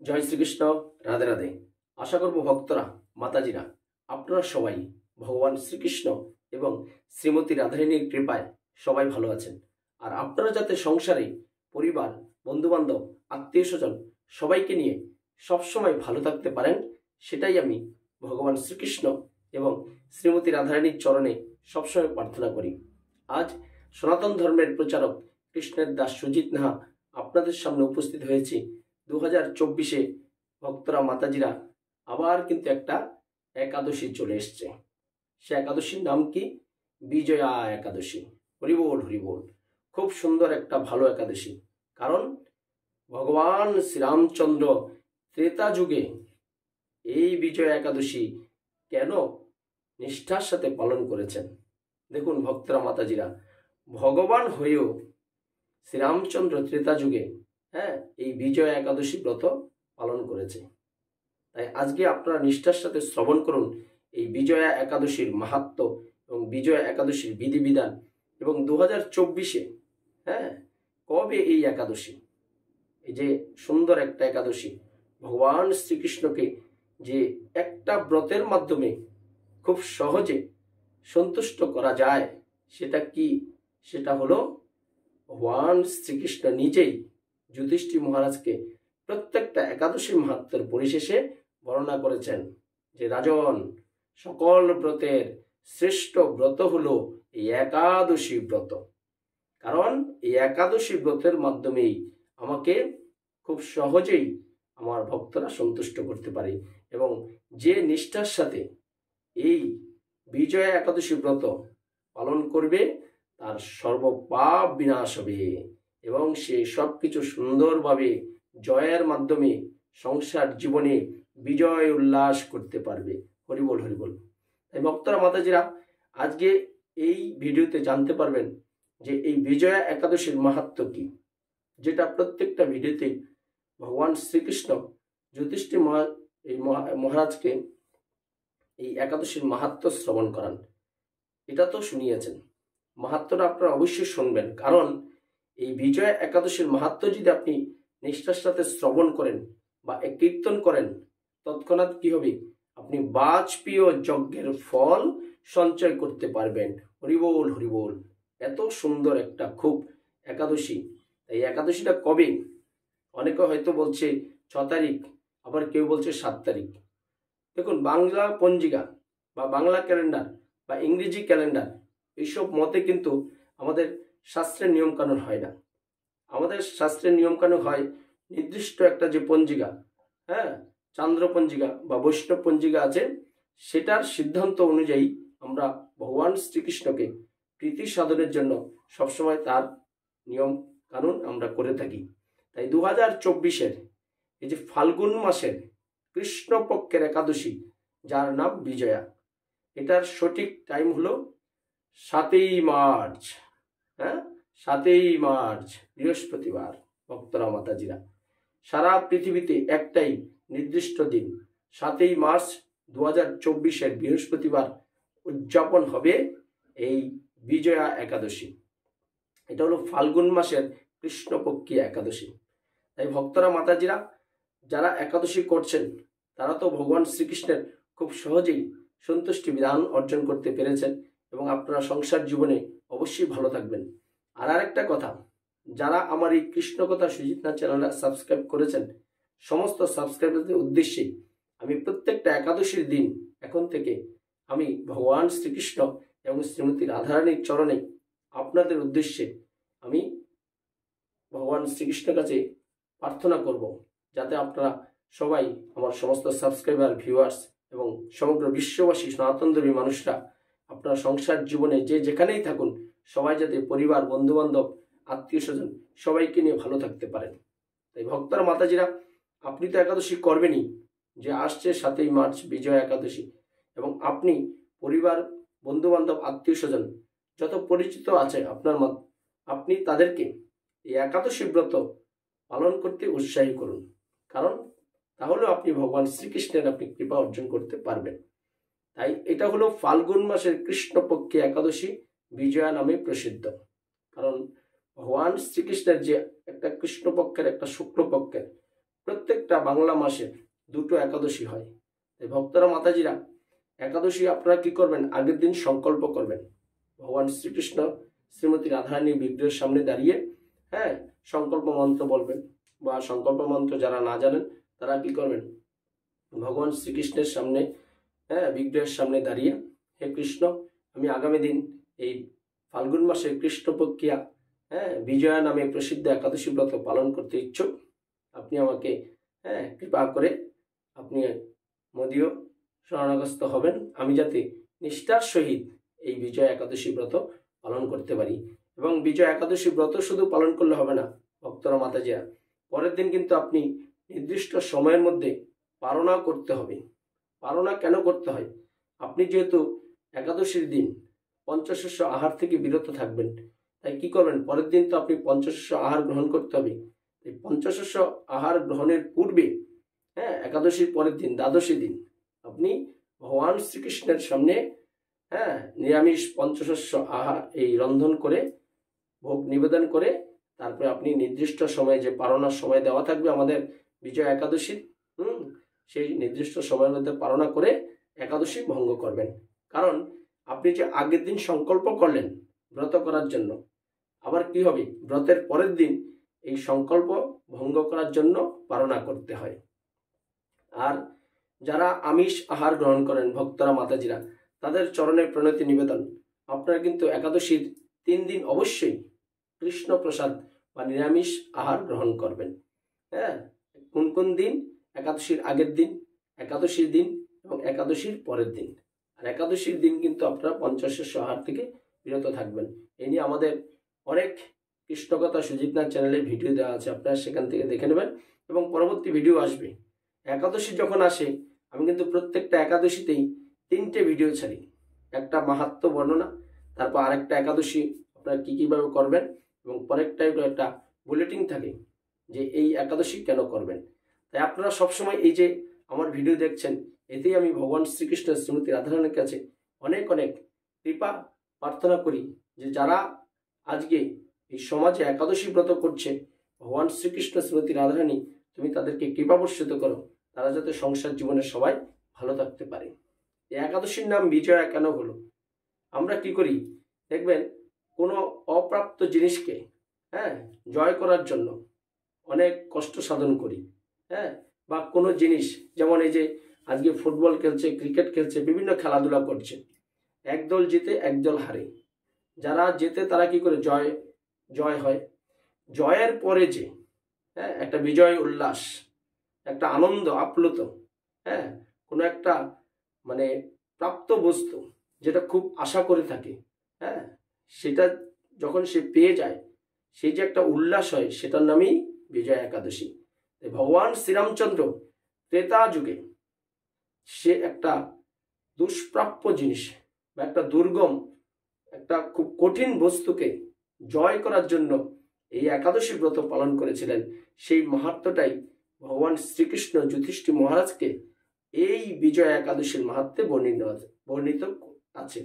জয় শ্রীকৃষ্ণ। রাধে রাধে। আশা করব ভক্তরা, মাতাজিরা, আপনারা সবাই ভগবান শ্রীকৃষ্ণ এবং শ্রীমতী রাধারানীর কৃপায় সবাই ভালো আছেন। আর আপনারা যাতে সংসারে পরিবার, বন্ধুবান্ধব, আত্মীয় স্বজন সবাইকে নিয়ে সবসময় ভালো থাকতে পারেন, সেটাই আমি ভগবান শ্রীকৃষ্ণ এবং শ্রীমতী রাধারানীর চরণে সবসময় প্রার্থনা করি। আজ সনাতন ধর্মের প্রচারক কৃষ্ণের দাস সুজিত নাহা আপনাদের সামনে উপস্থিত হয়েছি। 2024-এ ভক্তরা, মাতাজিরা, আবার কিন্তু একটা একাদশী চলে এসছে। সে একাদশীর নাম কি? বিজয়া একাদশী। হরিবোল হরিবোল। খুব সুন্দর একটা ভালো একাদশী। কারণ ভগবান শ্রীরামচন্দ্র ত্রেতা যুগে এই বিজয়া একাদশী কেন নিষ্ঠার সাথে পালন করেছেন। দেখুন ভক্তরা, মাতাজিরা, ভগবান হয়েও শ্রীরামচন্দ্র ত্রেতা যুগে এই বিজয়া একাদশী ব্রত পালন করেছে। তাই আজকে আপনারা নিষ্ঠার সাথে শ্রবণ করুন এই বিজয়া একাদশীর মাহাত্ম্য এবং বিজয়া একাদশীর বিধিবিধান, এবং 2024-এ কবে এই একাদশী, এই যে সুন্দর একটা একাদশী, ভগবান শ্রীকৃষ্ণকে যে একটা ব্রতের মাধ্যমে খুব সহজে সন্তুষ্ট করা যায়, সেটা কি? সেটা হলো ভগবান শ্রীকৃষ্ণ নিজেই যুধিষ্ঠির মহারাজকে প্রত্যেকটা একাদশীর মাহাত্ম্যের পরিশেষে বর্ণনা করেছেন যে, রাজন, সকল ব্রতের শ্রেষ্ঠ ব্রত হলো এই একাদশী ব্রত। কারণ এই একাদশী ব্রতের মাধ্যমেই আমাকে খুব সহজেই আমার ভক্তরা সন্তুষ্ট করতে পারে, এবং যে নিষ্ঠার সাথে এই বিজয়া একাদশী ব্রত পালন করবে তার সর্বপাপ বিনাশ হবে, এবং সে সবকিছু সুন্দরভাবে জয়ের মাধ্যমে সংসার জীবনে বিজয় উল্লাস করতে পারবে। হরিবোল হরিবোল। তাই ভক্তরা, মাতাজিরা, আজকে এই ভিডিওতে জানতে পারবেন যে এই বিজয়া একাদশীর মাহাত্ম্য কি, যেটা প্রত্যেকটা ভিডিওতে ভগবান শ্রীকৃষ্ণ যুধিষ্ঠির মহারাজকে এই একাদশীর মাহাত্ম্য শ্রবণ করান। এটা তো শুনিয়েছেন, মাহাত্ম্যটা আপনারা অবশ্যই শুনবেন। কারণ এই বিজয়া একাদশীর মাহাত্ম্য যদি আপনি নিষ্ঠার সাথে শ্রবণ করেন বা কীর্তন করেন, তৎক্ষণাৎ কি হবে? আপনি বাজপেয়ী যজ্ঞের ফল সঞ্চয় করতে পারবেন। হরিবোল হরিবোল। এত সুন্দর একটা খুব একাদশী। এই একাদশীটা কবে? অনেকে হয়তো বলছে 6 তারিখ, আবার কেউ বলছে 7 তারিখ। দেখুন, বাংলা পঞ্জিকা বা বাংলা ক্যালেন্ডার বা ইংরেজি ক্যালেন্ডার, এইসব মতে কিন্তু আমাদের শাস্ত্রের নিয়মকানুন হয় না। আমাদের শাস্ত্রের নিয়মকানুন হয় নির্দিষ্ট একটা যে পঞ্জিকা, চান্দ্র পঞ্জিকা বা বৈষ্ণব পঞ্জিকা আছে, সেটার সিদ্ধান্ত অনুযায়ী আমরা ভগবান শ্রীকৃষ্ণকে প্রীতি সাধনের জন্য সবসময় তার নিয়ম কানুন আমরা করে থাকি। তাই 2024-এর এই যে ফাল্গুন মাসের কৃষ্ণপক্ষের একাদশী, যার নাম বিজয়া, এটার সঠিক টাইম হলো 7ই মার্চ। 7ই মার্চ বৃহস্পতিবার। ভক্তরা, মাতাজিরা, সারা পৃথিবীতে একটাই নির্দিষ্ট দিন, 7ই মার্চ 2024-এর বৃহস্পতিবার উদযাপন হবে এই বিজয়া একাদশী। এটা হলো ফাল্গুন মাসের কৃষ্ণপক্ষী একাদশী। তাই ভক্তরা, মাতাজিরা, যারা একাদশী করছেন তারা তো ভগবান শ্রীকৃষ্ণের খুব সহজেই সন্তুষ্টি বিধান অর্জন করতে পেরেছেন, এবং আপনারা সংসার জীবনে অবশ্যই ভালো থাকবেন। আর আরেকটা কথা, যারা আমার এই কৃষ্ণ কথা সুজিত নাহা চ্যানেলটা সাবস্ক্রাইব করেছেন, সমস্ত সাবস্ক্রাইবারদের উদ্দেশ্যে আমি প্রত্যেকটা একাদশীর দিন এখন থেকে আমি ভগবান শ্রীকৃষ্ণ এবং শ্রীমতী রাধারানীর চরণে আপনাদের উদ্দেশ্যে আমি ভগবান শ্রীকৃষ্ণের কাছে প্রার্থনা করব, যাতে আপনারা সবাই, আমার সমস্ত সাবস্ক্রাইবার, ভিউয়ার্স এবং সমগ্র বিশ্ববাসী সনাতনধর্মী মানুষরা, আপনারা সংসার জীবনে যে যেখানেই থাকুন, সবাই যাতে পরিবার, বন্ধুবান্ধব, আত্মীয় স্বজন সবাইকে নিয়ে ভালো থাকতে পারেন। তাই ভক্তরা, মাতাজিরা, আপনি তো একাদশী করবেনই, যে আসছে 7ই মার্চ বিজয়া একাদশী, এবং আপনি পরিবার, বন্ধুবান্ধব, আত্মীয় স্বজন যত পরিচিত আছে আপনার আপনি তাদেরকে এই একাদশী ব্রত পালন করতে উৎসাহী করুন। কারণ তাহলে আপনি ভগবান শ্রীকৃষ্ণের আপনি কৃপা অর্জন করতে পারবেন। তাই এটা হলো ফাল্গুন মাসের কৃষ্ণপক্ষে একাদশী, বিজয়া নামে প্রসিদ্ধ। কারণ ভগবান শ্রীকৃষ্ণের যে একটা কৃষ্ণপক্ষের একটা শুক্লপক্ষের প্রত্যেকটা বাংলা মাসে দুটো একাদশী হয়। তাই ভক্তরা মাতাজিরা একাদশী আপনারা কি করবেন, আগের দিন সংকল্প করবেন, ভগবান শ্রীকৃষ্ণ শ্রীমতী রাধারানীর বিগ্রহের সামনে দাঁড়িয়ে সংকল্প মন্ত্র বলবেন, বা সংকল্প মন্ত্র যারা না জানেন তারা কি করবেন, ভগবান শ্রীকৃষ্ণের সামনে বিগ্রহের সামনে দাঁড়িয়ে, হে কৃষ্ণ, আমি আগামী দিন এই ফাল্গুন মাসে কৃষ্ণপক্ষিয়া বিজয়া নামে প্রসিদ্ধ একাদশী ব্রত পালন করতে ইচ্ছুক। আপনি আমাকে কৃপা করে আপনি মদীয় শরণাগত হবেন, আমি যাতে নিষ্ঠার সহিত এই বিজয়া একাদশী ব্রত পালন করতে পারি। এবং বিজয়া একাদশী ব্রত শুধু পালন করলে হবে না ভক্তরা মাতাজিরা, পরের দিন কিন্তু আপনি নির্দিষ্ট সময়ের মধ্যে পারণা করতে হবে। পারণা কেন করতে হয়? আপনি যেহেতু একাদশীর দিন পঞ্চশস্য আহার থেকে বিরত থাকবেন, তাই কি করবেন, পরের দিন তো আপনি পঞ্চশস্য আহার গ্রহণ করতে হবে। এই পঞ্চশস্য আহার গ্রহণের পূর্বে একাদশীর পরের দিন দ্বাদশী দিন আপনি ভগবান শ্রীকৃষ্ণের সামনে নিরামিষ পঞ্চশস্য আহার এই রন্ধন করে ভোগ নিবেদন করে তারপরে আপনি নির্দিষ্ট সময়ে যে পারণার সময় দেওয়া থাকবে আমাদের বিজয়া একাদশীর, সেই নির্দিষ্ট সময়ের মধ্যে পালনা করে একাদশী ভঙ্গ করবেন। কারণ আপনি যে আগের দিন সংকল্প করলেন ব্রত করার জন্য, আবার কি হবে, ব্রতের পরের দিন এই সংকল্প ভঙ্গ করার জন্য পালনা করতে হয়। আর যারা আমিষ আহার গ্রহণ করেন ভক্তরা মাতাজিরা, তাদের চরণের প্রণতি নিবেদন, আপনারা কিন্তু একাদশীর 3 দিন অবশ্যই কৃষ্ণ প্রসাদ বা নিরামিষ আহার গ্রহণ করবেন। কোন কোন দিন? একাদশীর আগের দিন, একাদশীর দিন এবং একাদশীর পরের দিন। আর একাদশীর দিন কিন্তু আপনারা পঞ্চশস্য আহার থেকে বিরত থাকবেন। এই নিয়ে আমাদের অনেক কৃষ্ণকথা সুজিতনাথ চ্যানেলে ভিডিও দেওয়া আছে, আপনারা সেখান থেকে দেখে নেবেন এবং পরবর্তী ভিডিও আসবে। একাদশী যখন আসে আমি কিন্তু প্রত্যেকটা একাদশীতেই 3টে ভিডিও ছাড়ি, একটা মাহাত্ম্য বর্ণনা, তারপর আরেকটা একাদশী আপনারা কীভাবে করবেন, এবং পরেরটা একটা বুলেটিন থাকে যে এই একাদশী কেন করবেন। তাই আপনারা সবসময় এই যে আমার ভিডিও দেখছেন, এতেই আমি ভগবান শ্রীকৃষ্ণ শ্রীমতী রাধারানীর কাছে অনেক অনেক কৃপা প্রার্থনা করি যে যারা আজকে এই সমাজে একাদশী ব্রত করছে, ভগবান শ্রীকৃষ্ণ শ্রীমতী রাধারানী তুমি তাদেরকে কৃপা বর্ষিত করো, তারা যাতে সংসার জীবনে সবাই ভালো থাকতে পারে। এই একাদশীর নাম বিজয়া কেন হলো? আমরা কি করি দেখবেন, কোনো অপ্রাপ্ত জিনিসকে জয় করার জন্য অনেক কষ্ট সাধন করি, বা কোনো জিনিস, যেমন এই যে আজকে ফুটবল খেলছে, ক্রিকেট খেলছে, বিভিন্ন খেলাধুলা করছে, একদল জিতে একদল হারে, যারা জেতে তারা কি করে জয় হয়। জয়ের পরে যে একটা বিজয় উল্লাস, একটা আনন্দ আপ্লুত, কোনো একটা মানে প্রাপ্ত বস্তু যেটা খুব আশা করে থাকে, সেটা যখন সে পেয়ে যায়, সেই যে একটা উল্লাস হয়, সেটার নামই বিজয়া একাদশী। ভগবান শ্রীরামচন্দ্র ত্রেতা যুগে সে একটা দুষ্প্রাপ্য জিনিস বা একটা দুর্গম, একটা খুব কঠিন বস্তুকে জয় করার জন্য এই একাদশী ব্রত পালন করেছিলেন। সেই মাহাত্ম্যটাই ভগবান শ্রীকৃষ্ণ যুধিষ্ঠির মহারাজকে এই বিজয়া একাদশীর মাহাত্ম্যে বর্ণিত আছে।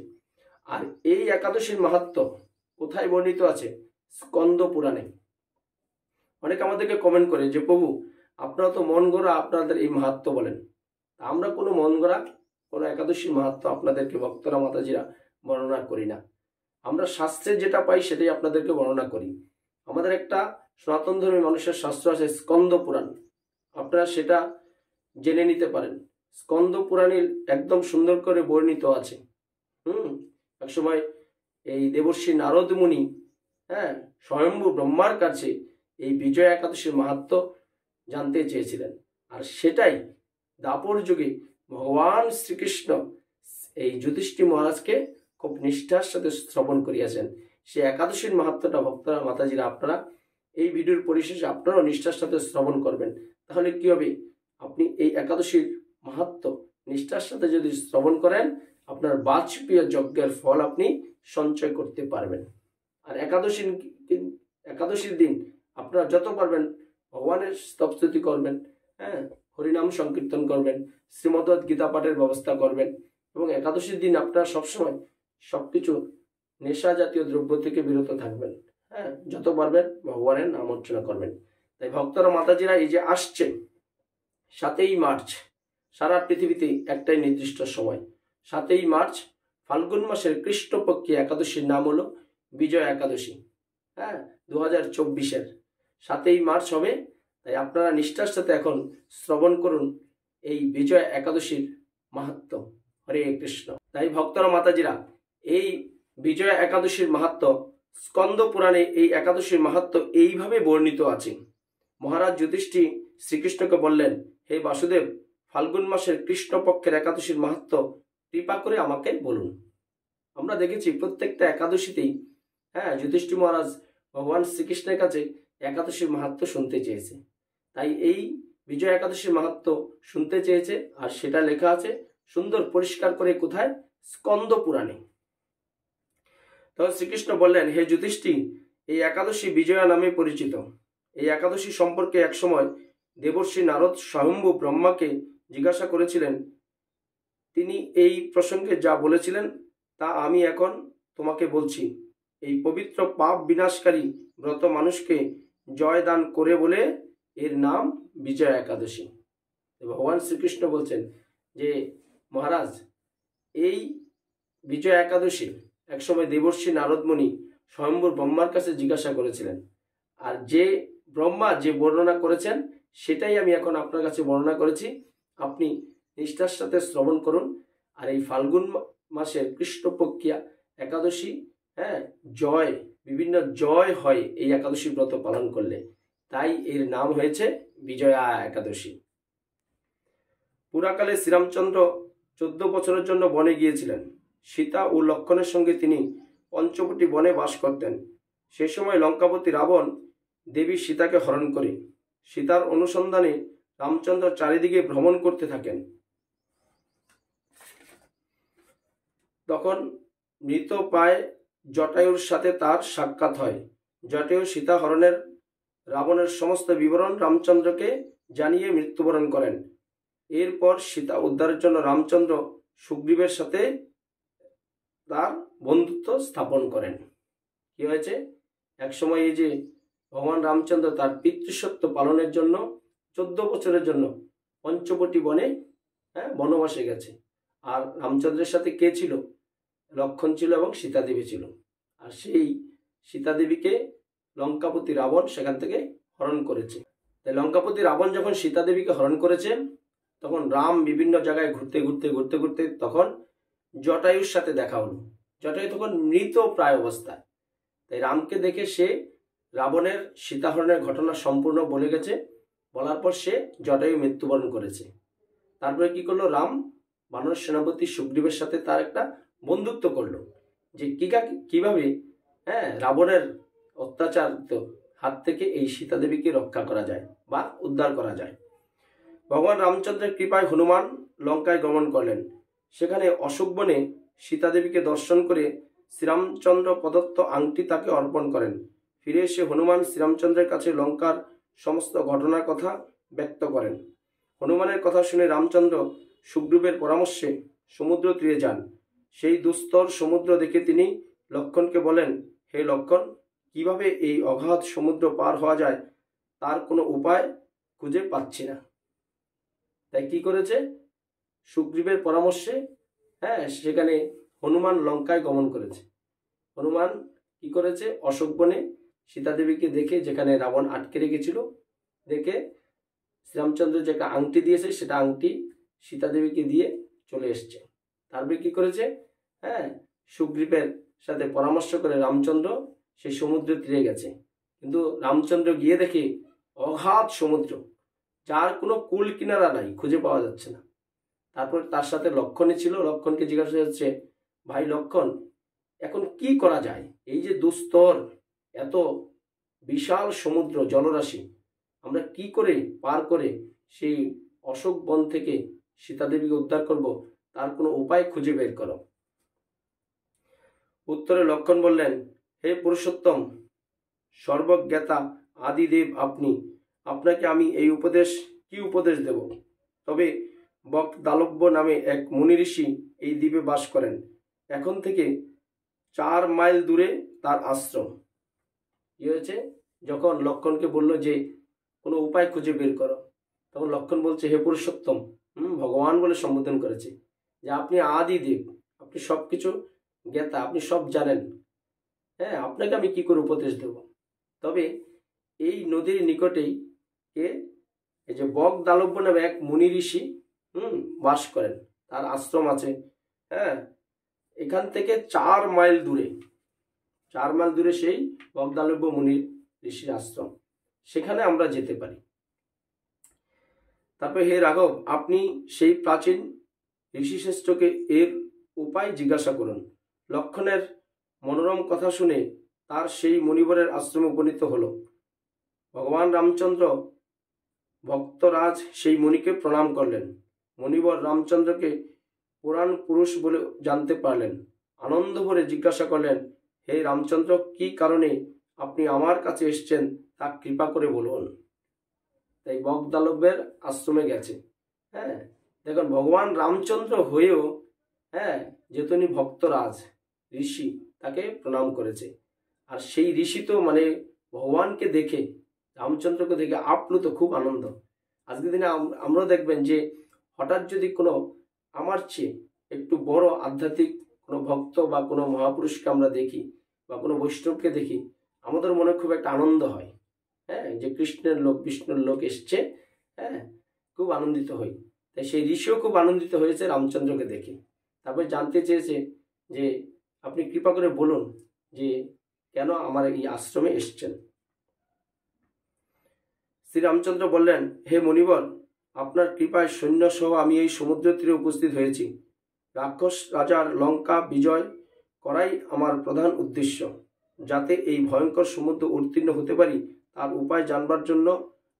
আর এই একাদশীর মাহাত্ম্য কোথায় বর্ণিত আছে? স্কন্দ পুরাণে। অনেকে আমাদেরকে কমেন্ট করে যে প্রভু আপনারা তো মন গড়া আপনাদের এই মাহাত্ম্য বলেন, আমরা কোনো মন গড়া কোনো একাদশীর মাহাত্ম্য আপনাদেরকে ভক্তরা মাতাজিরা বর্ণনা করি না। আমরা শাস্ত্রে যেটা পাই সেটাই আপনাদেরকে বর্ণনা করি। আমাদের একটা সনাতন ধর্মী মানুষের শাস্ত্র আছে স্কন্দ পুরাণ, আপনারা সেটা জেনে নিতে পারেন। স্কন্দ পুরাণে একদম সুন্দর করে বর্ণিত আছে। এক সময় এই দেবর্ষী নারদ মুনি স্বয়ম্ভু ব্রহ্মার কাছে এই বিজয়া একাদশীর মাহাত্ম্য জানতে চেয়েছিলেন, আর সেটাই দাপর যুগে ভগবান শ্রীকৃষ্ণ এই যুধিষ্ঠির মহারাজকে খুব নিষ্ঠার সাথে শ্রবণ করিয়াছেন। সেই একাদশীর মাহাত্ম্যটা ভক্তরা মাতাজিরা আপনারা এই ভিডিওর পরিশেষে আপনারাও নিষ্ঠার সাথে শ্রবণ করবেন। তাহলে কি হবে, আপনি এই একাদশীর মাহাত্ম্য নিষ্ঠার সাথে যদি শ্রবণ করেন, আপনার বাজপেয় যজ্ঞের ফল আপনি সঞ্চয় করতে পারবেন। আর একাদশীর দিন আপনারা যত পারবেন ভগবানের স্তবস্তুতি করবেন, হরিনাম সংকীর্তন করবেন, শ্রীমদ্ গীতা পাঠের ব্যবস্থা করবেন, এবং একাদশীর দিন আপনারা সবসময় সবকিছু নেশা জাতীয় দ্রব্য থেকে বিরত থাকবেন। যত পারবেন ভগবানের নাম অর্চনা করবেন। তাই ভক্তরা মাতাজিরা এই যে আসছে 7ই মার্চ সারা পৃথিবীতে একটাই নির্দিষ্ট সময়। 7ই মার্চ ফাল্গুন মাসের কৃষ্ণপক্ষী একাদশীর নাম হলো বিজয়া একাদশী। হ্যাঁ, 2024-এর 7ই মার্চ হবে। তাই আপনারা নিষ্ঠার সাথে এখন শ্রবণ করুন এই বিজয়া একাদশীর মাহাত্ম্য। হরে কৃষ্ণ। তাই ভক্তরা মাতাজিরা, এই বিজয়া একাদশীর মাহাত্ম্য স্কন্দ পুরাণে এই একাদশীর মাহাত্ম্য এইভাবে বর্ণিত আছে। মহারাজ যুধিষ্ঠির শ্রীকৃষ্ণকে বললেন, হে বাসুদেব, ফাল্গুন মাসের কৃষ্ণপক্ষের একাদশীর মাহাত্ম্য কৃপা করে আমাকে বলুন। আমরা দেখেছি প্রত্যেকটা একাদশীতেই যুধিষ্ঠির মহারাজ ভগবান শ্রীকৃষ্ণের কাছে একাদশীর মাহাত্ম্য শুনতে চেয়েছে। তাই এই বিজয়া একাদশীর মাহাত্ম্য শুনতে চেয়েছে, আর সেটা লেখা আছে সুন্দর পরিষ্কার করে কোথায়? স্কন্দ পুরাণে। তখন শ্রীকৃষ্ণ বললেন, হে যুধিষ্ঠির, এই একাদশী বিজয়া নামে পরিচিত। এই একাদশী সম্পর্কে একসময় দেবর্ষি নারদ স্বয়ম্ভু ব্রহ্মাকে জিজ্ঞাসা করেছিলেন। তিনি এই প্রসঙ্গে যা বলেছিলেন তা আমি এখন তোমাকে বলছি। এই পবিত্র পাপ বিনাশকারী ব্রত মানুষকে জয় দান করে বলে এর নাম বিজয়া একাদশী। ভগবান শ্রীকৃষ্ণ বলছেন যে মহারাজ, এই বিজয়া একাদশী একসময় দেবর্ষি নারদমণি স্বয়ম্ভু ব্রহ্মার কাছে জিজ্ঞাসা করেছিলেন, আর যে ব্রহ্মা যে বর্ণনা করেছেন সেটাই আমি এখন আপনার কাছে বর্ণনা করেছি। আপনি নিষ্ঠার সাথে শ্রবণ করুন। আর এই ফাল্গুন মাসের কৃষ্ণপক্ষিয়া একাদশী, জয়, বিভিন্ন জয় হয় এই একাদশী ব্রত পালন করলে, তাই এর নাম হয়েছে বিজয়া একাদশী। পুরাকালে শ্রীরামচন্দ্র 14 বছরের জন্য বনে গিয়েছিলেন। সীতা ও লক্ষ্মণের সঙ্গে তিনি পঞ্চবটি বনে বাস করতেন। সে সময় লঙ্কাপতি রাবণ দেবী সীতাকে হরণ করে। সীতার অনুসন্ধানে রামচন্দ্র চারিদিকে ভ্রমণ করতে থাকেন। তখন মৃত প্রায় জটায়ুর সাথে তার সাক্ষাৎ হয়। জটায়ু সীতা হরণের রাবণের সমস্ত বিবরণ রামচন্দ্রকে জানিয়ে মৃত্যুবরণ করেন। এরপর সীতা উদ্ধারের জন্য রামচন্দ্র সুগ্রীবের সাথে তার বন্ধুত্ব স্থাপন করেন। কি হয়েছে? একসময় এই যে ভগবান রামচন্দ্র তার পিতৃসত্ব পালনের জন্য 14 বছরের জন্য পঞ্চবটি বনে বনবাসে গেছে। আর রামচন্দ্রের সাথে কে ছিল? লক্ষ্মণ ছিল এবং সীতা দেবী ছিল। আর সেই সীতা দেবীকে লঙ্কাপতি রাবণ সেখান থেকে হরণ করেছে। তাই লঙ্কাপতি রাবণ যখন সীতা দেবীকে হরণ করেছে, তখন রাম বিভিন্ন জায়গায় ঘুরতে তখন জটায়ুর সাথে দেখা হলো। জটায়ু তখন মৃত প্রায় অবস্থায়। তাই রামকে দেখে সে রাবণের সীতাহরণের ঘটনা সম্পূর্ণ বলে গেছে। বলার পর সে জটায়ু মৃত্যুবরণ করেছে। তারপরে কি করলো? রাম বানর সেনাপতি সুগ্রীবের সাথে তার একটা বন্ধুত্ব করলো, যে কিভাবে রাবণের অত্যাচার হাত থেকে এই সীতা দেবীকে রক্ষা করা যায় বা উদ্ধার করা যায়। ভগবান রামচন্দ্রের কৃপায় হনুমান লঙ্কায় গমন করলেন। সেখানে অশোক বনে সীতা দেবীকে দর্শন করে শ্রীরামচন্দ্র প্রদত্ত আংটি তাকে অর্পণ করেন। ফিরে এসে হনুমান শ্রীরামচন্দ্রের কাছে লঙ্কার সমস্ত ঘটনার কথা ব্যক্ত করেন। হনুমানের কথা শুনে রামচন্দ্র সুগ্রীবের পরামর্শে সমুদ্র তীরে যান। সেই দুস্তর সমুদ্র দেখে তিনি লক্ষ্মণকে বলেন, হে লক্ষ্মণ, কিভাবে এই অগাধ সমুদ্র পার হওয়া যায় তার কোনো উপায় খুঁজে পাচ্ছি না। তাই কি করেছে? সুগ্রীবের পরামর্শে সেখানে হনুমান লঙ্কায় গমন করেছে। হনুমান কি করেছে? অশোক বনে সীতা দেবীকে দেখে, যেখানে রাবণ আটকে রেখেছিল, দেখে শ্রীরামচন্দ্র যে একটা আংটি দিয়েছে সেটা আংটি সীতা দেবীকে দিয়ে চলে এসছে। তারপরে কি করেছে? সুগ্রীবের সাথে পরামর্শ করে রামচন্দ্র সেই সমুদ্র তীরে গেছে। কিন্তু রামচন্দ্র গিয়ে দেখে অগাধ সমুদ্র, যার কোনো কুল কিনারা নাই, খুঁজে পাওয়া যাচ্ছে না। তারপর তার সাথে লক্ষ্মণই ছিল। লক্ষ্মণকে জিজ্ঞাসা করছে, ভাই লক্ষ্মণ, এখন কি করা যায়? এই যে দুস্তর এত বিশাল সমুদ্র জলরাশি, আমরা কি করে পার করে সেই অশোক বন থেকে সীতা দেবীকে উদ্ধার করব, তার কোনো উপায় খুঁজে বের করো। উত্তরে লক্ষ্মণ বললেন, হে পুরুষোত্তম, সর্বজ্ঞাতা আদিদেব আপনি, আপনাকে আমি এই কি উপদেশ দেব? তবে বকদালব্য নামে এক মুনি ঋষি এই দ্বীপে বাস করেন। এখন থেকে 4 মাইল দূরে তার আশ্রম। কি হয়েছে? যখন লক্ষ্মণকে বলল যে কোনো উপায় খুঁজে বের করো, তখন লক্ষণ বলছে, হে পুরুষোত্তম, ভগবান বলে সম্বোধন করেছে, যে আপনি আদি দেব, আপনি সব কিছু জ্ঞাতা, আপনি সব জানেন। হ্যাঁ, আপনাকে আমি কি করে উপদেশ দেব? তবে এই নদীর নিকটেই এই যে বগদালব্য নামে এক মুনি ঋষি বাস করেন, তার আশ্রম আছে। হ্যাঁ, এখান থেকে 4 মাইল দূরে সেই বগদালব্য মুনি ঋষির আশ্রম, সেখানে আমরা যেতে পারি। তারপরে, হে রাঘব, আপনি সেই প্রাচীন ঋষিশ্রেষ্ঠকে এর উপায় জিজ্ঞাসা করুন। লক্ষণের মনোরম কথা শুনে তার সেই মণিবরের আশ্রমে উপনীত হলো। ভগবান রামচন্দ্র ভক্তরাজ সেই মুনিকে প্রণাম করলেন। মণিবর রামচন্দ্রকে পুরাণ পুরুষ বলে জানতে পারলেন। আনন্দ ভরে জিজ্ঞাসা করলেন, হে রামচন্দ্র, কি কারণে আপনি আমার কাছে এসেছেন তা কৃপা করে বলুন। তাই বগদালব্যের আশ্রমে গেছে। হ্যাঁ, দেখুন, ভগবান রামচন্দ্র হয়েও যেহেতু উনি ভক্তরাজ ঋষি, তাকে প্রণাম করেছে। আর সেই ঋষি তো মানে ভগবানকে দেখে, রামচন্দ্রকে দেখে আপ্লুত, খুব আনন্দ। আজকের দিনে আমরাও দেখবেন যে হঠাৎ যদি কোনো আমার চেয়ে একটু বড় আধ্যাত্মিক কোনো ভক্ত বা কোনো মহাপুরুষকে আমরা দেখি বা কোনো বৈষ্ণবকে দেখি, আমাদের মনে খুব একটা আনন্দ হয়। হ্যাঁ, যে কৃষ্ণের লোক, বিষ্ণুর লোক এসছে, খুব আনন্দিত হই। তাই সেই ঋষিও খুব আনন্দিত হয়েছে রামচন্দ্রকে দেখে। তারপর জানতে চেয়েছে যে আপনি কৃপা করে বলুন যে কেন আমার এই আশ্রমে এসছেন। শ্রী রামচন্দ্র বললেন, হে মণিবর, আপনার কৃপায় সৈন্য সহ আমি এই সমুদ্র তীরে উপস্থিত হয়েছি। রাক্ষস রাজার লঙ্কা বিজয় করাই আমার প্রধান উদ্দেশ্য। যাতে এই ভয়ঙ্কর সমুদ্র উত্তীর্ণ হতে পারি, তার উপায় জানবার জন্য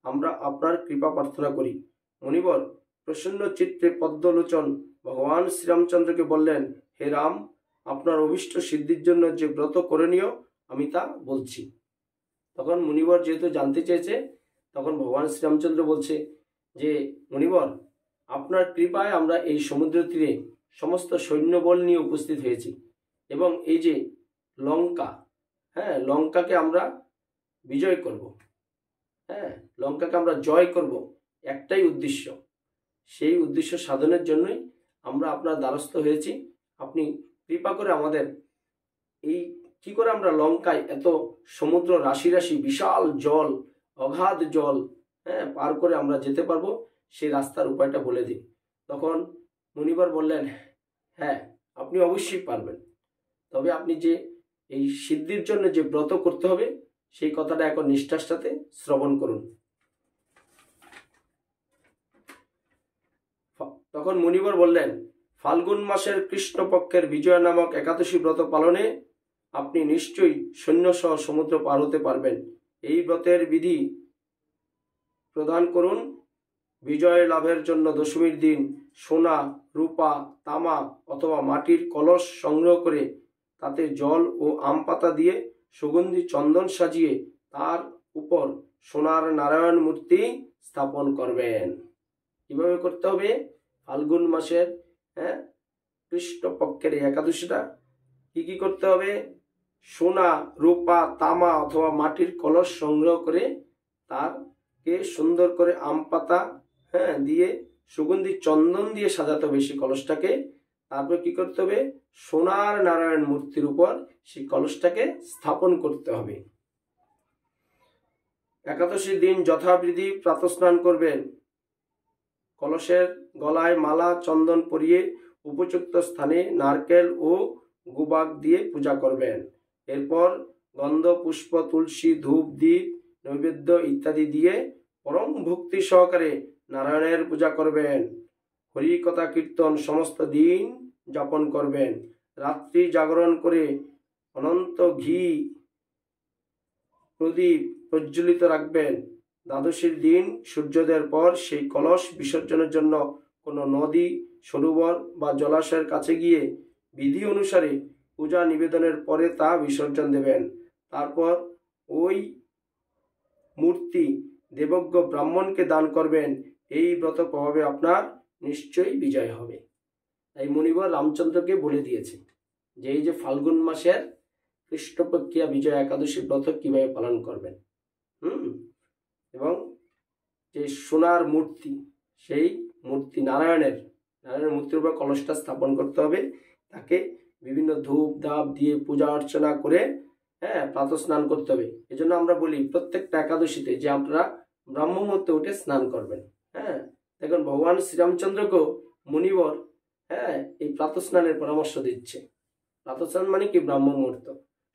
আমরা আপনার কৃপা প্রার্থনা করি। মণিবর প্রসন্ন চিত্তে পদ্মলোচন ভগবান শ্রীরামচন্দ্রকে বললেন, হে রাম, আপনার অভীষ্ট সিদ্ধির জন্য যে ব্রত করণীয় আমি তা বলছি। তখন মুনিবর যেহেতু জানতে চেয়েছে, তখন ভগবান শ্রীরামচন্দ্র বলছে যে, মুনিবর, আপনার কৃপায় আমরা এই সমুদ্র তীরে সমস্ত সৈন্যবল নিয়ে উপস্থিত হয়েছি এবং এই যে লঙ্কা, লঙ্কাকে আমরা বিজয় করব। লঙ্কাকে আমরা জয় করব, একটাই উদ্দেশ্য। সেই উদ্দেশ্য সাধনের জন্যই আমরা আপনার দ্বারস্থ হয়েছি। আপনি কৃপা করে আমাদের এই কি করে আমরা লঙ্কায় এত সমুদ্র রাশি রাশি বিশাল জল, অগাধ জল পার করে আমরা যেতে পারবো, সেই রাস্তার উপায়টা বলে দিন। তখন মুনিবর বললেন, হ্যাঁ, আপনি অবশ্যই পারবেন। তবে আপনি যে এই সিদ্ধির জন্য যে ব্রত করতে হবে, সেই কথাটা এখন নিষ্ঠার সাথে শ্রবণ করুন। তখন মুনিবর বললেন, ফাল্গুন মাসের কৃষ্ণপক্ষের বিজয় নামক একাদশী ব্রত পালনে আপনি নিশ্চয়ই সৈন্যসহ সমুদ্র পার হতে পারবেন। এই ব্রতের বিধি প্রদান করুন। বিজয় লাভের জন্য দশমীর দিন সোনা, রূপা, তামা অথবা মাটির কলস সংগ্রহ করে তাতে জল ও আম পাতা দিয়ে সুগন্ধি চন্দন সাজিয়ে তার উপর সোনার নারায়ণ মূর্তি স্থাপন করবেন। কিভাবে করতে হবে? ফাল্গুন মাসের কৃষ্ণপক্ষের একাদশীটা কি করতে হবে? সোনা, রূপা, তামা অথবা মাটির কলস সংগ্রহ করে তারকে সুন্দর করে আম পাতা দিয়ে সুগন্ধি চন্দন দিয়ে সাজাতে হবে সেই কলসটাকে। তারপর কি করতে হবে? সোনার নারায়ণ মূর্তির উপর সেই কলসটাকে স্থাপন করতে হবে। একাদশীর দিন যথাবিধি প্রাতঃস্নান করবেন। কলসের গলায় মালা চন্দন পরিয়ে উপযুক্ত স্থানে নারকেল ও গুবাক দিয়ে পূজা করবেন। এরপর গন্ধ, পুষ্প, তুলসী, ধূপ, দীপ, নৈবেদ্য ইত্যাদি দিয়ে পরম ভক্তি সহকারে নারায়ণের পূজা করবেন। হরি কথা কীর্তন সমস্ত দিন যাপন করবেন। রাত্রি জাগরণ করে অনন্ত ঘি প্রদীপ প্রজ্বলিত রাখবেন। দ্বাদশীর দিন সূর্যোদয়ের পর সেই কলস বিসর্জনের জন্য কোনো নদী, সরোবর বা জলাশয়ের কাছে গিয়ে বিধি অনুসারে পূজা নিবেদনের পরে তা বিসর্জন দেবেন। তারপর ওই মূর্তি দেবজ্ঞ ব্রাহ্মণকে দান করবেন। এই ব্রত প্রভাবে আপনার নিশ্চয়ই বিজয় হবে। তাই মুনিবর রামচন্দ্রকে বলে দিয়েছে যে এই যে ফাল্গুন মাসের কৃষ্ণপক্ষিয়া বিজয় একাদশী ব্রত কিভাবে পালন করবেন, এবং যে সোনার মূর্তি, সেই মূর্তি নারায়ণের মূর্তির উপর কলসটা স্থাপন করতে হবে। তাকে বিভিন্ন ধূপ ধাপ দিয়ে পূজা অর্চনা করে প্রাতঃ স্নান করতে হবে। এজন্য আমরা বলি প্রত্যেকটা একাদশীতে যে আপনারা ব্রাহ্ম মুহূর্তে উঠে স্নান করবেন। দেখুন ভগবান শ্রীরামচন্দ্রকেও মুনিবর এই প্রাতঃ স্নানের পরামর্শ দিচ্ছে। প্রাতঃ স্নান মানে কি? ব্রাহ্ম মুহূর্ত,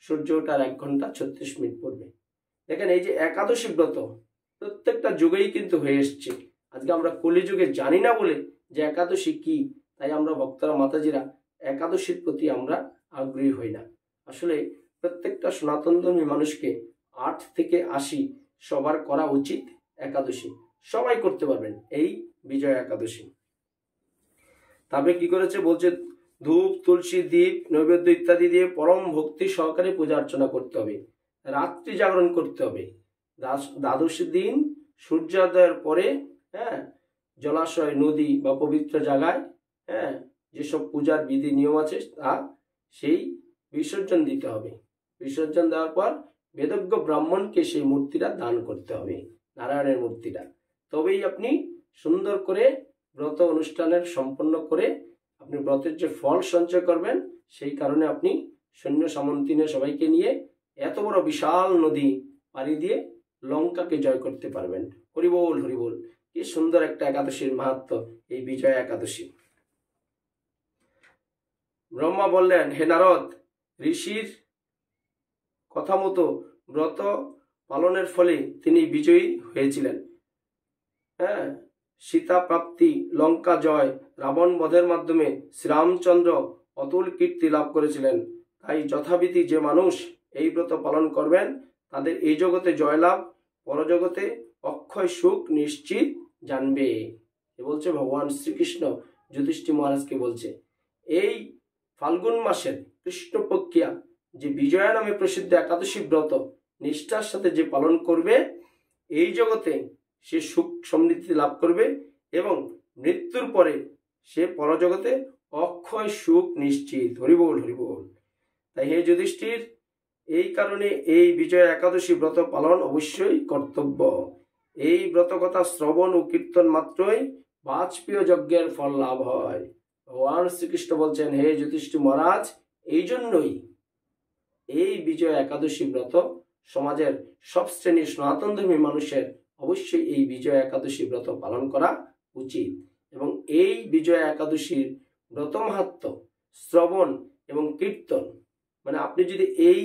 সূর্য ওঠার 1 ঘন্টা 36 মিনিট পূর্বে। দেখেন এই যে একাদশী ব্রত প্রত্যেকটা যুগেই কিন্তু হয়ে এসছে। আজকে আমরা কলিযুগে জানি না বলে যে একাদশী কি, তাই আমরা ভক্তরা মাতাজিরা একাদশীর প্রতি আমরা আগ্রহী হই না। আসলে প্রত্যেকটা সনাতনধর্মী মানুষকে 8 থেকে 80 সবার করা উচিত একাদশী। সবাই করতে পারবেন এই বিজয়া একাদশী। তারপরে কি করেছে বলছে, ধূপ তুলসী দীপ নৈবেদ্য ইত্যাদি দিয়ে পরম ভক্তি সহকারে পূজা অর্চনা করতে হবে, রাত্রি জাগরণ করতে হবে। দ্বাদশী দিন সূর্যোদয়ের পরে জলাশয়, নদী বা পবিত্র জায়গায় যেসব পূজার বিধি নিয়ম আছে তা সেই বিসর্জন দিতে হবে। বিসর্জন দেওয়ার পর বেদজ্ঞ ব্রাহ্মণকে সেই মূর্তিটা দান করতে হবে, নারায়ণের মূর্তিটা। তবেই আপনি সুন্দর করে ব্রত অনুষ্ঠানের সম্পন্ন করে আপনি ব্রতের যে ফল সঞ্চয় করবেন, সেই কারণে আপনি সৈন্য সামন্তিনে সবাইকে নিয়ে এত বড় বিশাল নদী পাড়ি দিয়ে লঙ্কাকে জয় করতে পারবেন। হরিবোল হরিবোল। কি সুন্দর একটা একাদশীর মাহাত্ম্য এই বিজয়া একাদশী। ব্রহ্মা বললেন, হে নারদ, ঋষির কথা মতো ব্রত পালনের ফলে তিনি বিজয়ী হয়েছিলেন। সীতা প্রাপ্তি, লঙ্কা জয়, রাবণ বধের মাধ্যমে শ্রীরামচন্দ্র অতুল কীর্তি লাভ করেছিলেন। তাই যথাবিধি যে মানুষ এই ব্রত পালন করবেন তাদের এই জগতে জয়লাভ, পরজগতে অক্ষয় সুখ নিশ্চিত জানবে। বলছে ভগবান শ্রীকৃষ্ণ যুধিষ্ঠির মহারাজকে বলছে। এই ফাল্গুন মাসের কৃষ্ণপক্ষিয়া যে বিজয়া নামে প্রসিদ্ধ একাদশী ব্রত নিষ্ঠার সাথে যে পালন করবে, এই জগতে সে সুখ সমৃদ্ধি লাভ করবে এবং মৃত্যুর পরে সে পরজগতে অক্ষয় সুখ নিশ্চিত। হরিবোল হরিবোল। তাই হে যুধিষ্ঠির, এই কারণে এই বিজয়া একাদশী ব্রত পালন অবশ্যই কর্তব্য। এই ব্রতকথা শ্রবণ ও কীর্তন মাত্রই বাজপেয় যজ্ঞের ফল লাভ হয়। ভগবান শ্রীকৃষ্ণ বলছেন, হে যুধিষ্ঠির মহারাজ, এই জন্যই এই বিজয়া একাদশী ব্রত সমাজের সব শ্রেণীর সনাতনধর্মী মানুষের অবশ্যই এই বিজয়া একাদশী ব্রত পালন করা উচিত। এবং এই বিজয়া একাদশীর ব্রত মাহাত্ম্য শ্রবণ এবং কীর্তন, মানে আপনি যদি এই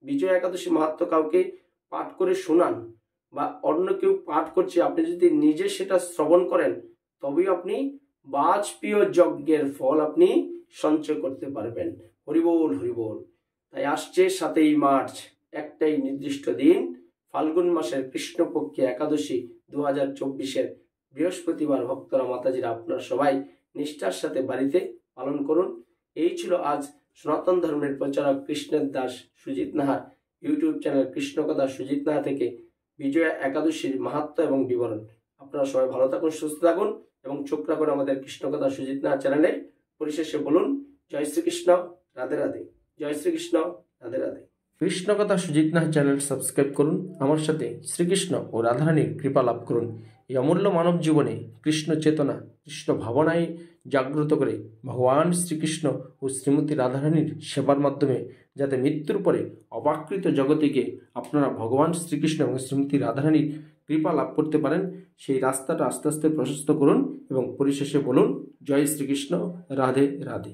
বিজয়া একাদশী মাহাত্ম্য কাউকে পাঠ করে শোনান বা অন্য কেউ পাঠ করছে, আপনি যদি নিজে সেটা শ্রবণ করেন, তবেই আপনি বাজপেয় যজ্ঞের ফল আপনি সঞ্চয় করতে পারবেন। হরিবোল হরিবোল। তাই আসছে 7ই মার্চ, একটাই নির্দিষ্ট দিন, ফাল্গুন মাসের কৃষ্ণপক্ষী একাদশী 2024-এর বৃহস্পতিবার। ভক্তরা মাতাজিরা আপনারা সবাই নিষ্ঠার সাথে বাড়িতে পালন করুন। এই ছিল আজ সনাতন ধর্মের প্রচারক কৃষ্ণের দাস সুজিত নাহার ইউটিউব চ্যানেল কৃষ্ণকথা সুজিত নাহা থেকে বিজয়া একাদশীর মাহাত্ম্য এবং বিবরণ। আপনারা সবাই ভালো থাকুন, সুস্থ থাকুন এবং চোখ রাখুন আমাদের কৃষ্ণকথা সুজিত নাহা চ্যানেলে। পরিশেষে বলুন, জয় শ্রীকৃষ্ণ, রাধে রাধে। জয় শ্রীকৃষ্ণ, রাধে রাধে। কৃষ্ণকথা সুজিত নাহা চ্যানেল সাবস্ক্রাইব করুন, আমার সাথে শ্রীকৃষ্ণ ও রাধারানীর কৃপা লাভ করুন। এই অমূল্য মানব জীবনে কৃষ্ণ চেতনা, কৃষ্ণ ভাবনায় জাগ্রত করে ভগবান শ্রীকৃষ্ণ ও শ্রীমতী রাধারানীর সেবার মাধ্যমে যাতে মৃত্যুর পরে অপাকৃত জগতে গিয়ে আপনারা ভগবান শ্রীকৃষ্ণ এবং শ্রীমতী রাধারানীর কৃপা লাভ করতে পারেন, সেই রাস্তাটা আস্তে আস্তে প্রশস্ত করুন এবং পরিশেষে বলুন, জয় শ্রীকৃষ্ণ, রাধে রাধে।